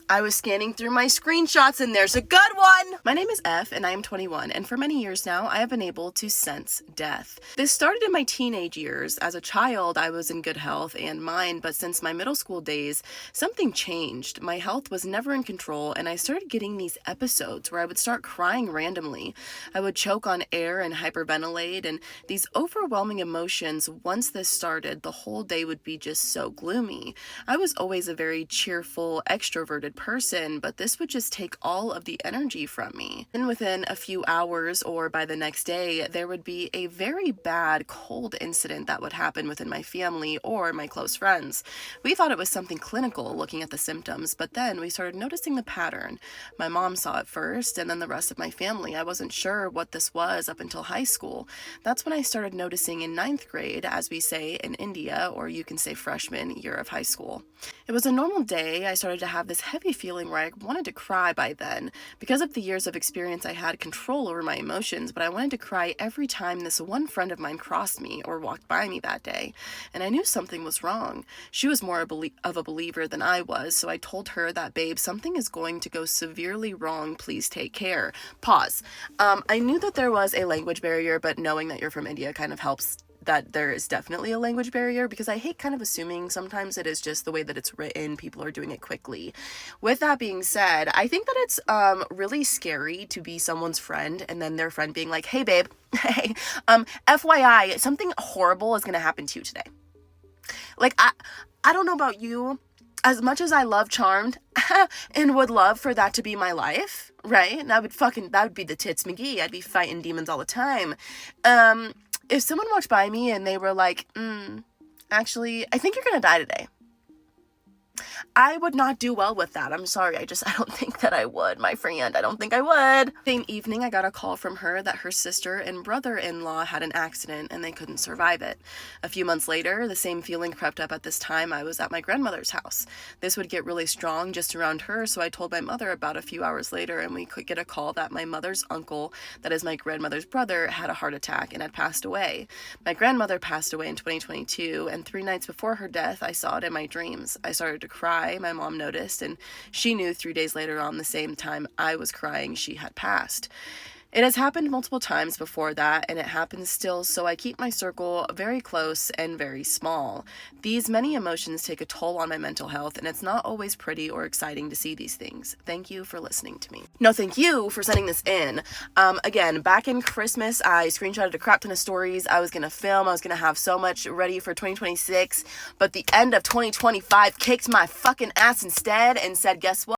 I was scanning through my screenshots and there's a good one! My name is F and I am 21, and for many years now, I have been able to sense death. This started in my teenage years. As a child, I was in good health and mind, but since my middle school days, something changed. My health was never in control, and I started getting these episodes where I would start crying randomly. I would choke on air and hyperventilate, and these overwhelming emotions, once this started, the whole day would be just so gloomy. I was always a very cheerful, extroverted person, but this would just take all of the energy from me. And within a few hours or by the next day, there would be a very bad cold incident that would happen within my family or my close friends. We thought it was something clinical looking at the symptoms, but then we started noticing the pattern. My mom saw it first, and then the rest of my family. I wasn't sure what this was up until high school. That's when I started noticing in 9th grade, as we say in India, or you can say freshman year of high school. It was a normal day. I started to have this heavy feeling where I wanted to cry by then. Because of the years of experience, I had control over my emotions, but I wanted to cry every time this one friend of mine crossed me or walked by me that day. And I knew something was wrong. She was more of a believer than I was, so I told her that, babe, something is going to go severely wrong. Please take care. Pause. I knew that there was a language barrier, but knowing that you're from India kind of helps that there is definitely a language barrier, because I hate kind of assuming sometimes it is just the way that it's written, people are doing it quickly. With that being said, I think that it's really scary to be someone's friend and then their friend being like, hey babe, hey, FYI, something horrible is gonna happen to you today. Like, I don't know about you, as much as I love Charmed and would love for that to be my life, right? That would be the tits McGee. I'd be fighting demons all the time. If someone walked by me and they were like, actually, I think you're gonna die today, I would not do well with that. I'm sorry. I don't think that I would, my friend. I don't think I would. Same evening, I got a call from her that her sister and brother-in-law had an accident and they couldn't survive it. A few months later, the same feeling crept up at this time. I was at my grandmother's house. This would get really strong just around her, so I told my mother about a few hours later, and we could get a call that my mother's uncle, that is my grandmother's brother, had a heart attack and had passed away. My grandmother passed away in 2022, and 3 nights before her death, I saw it in my dreams. I started to cry. My mom noticed, and she knew 3 days later, on the same time I was crying, she had passed. It has happened multiple times before that, and it happens still, so I keep my circle very close and very small. These many emotions take a toll on my mental health, and it's not always pretty or exciting to see these things. Thank you for listening to me. No, thank you for sending this in. Again, back in Christmas, I screenshotted a crap ton of stories. I was gonna film, I was gonna have so much ready for 2026, but the end of 2025 kicked my fucking ass instead and said, guess what?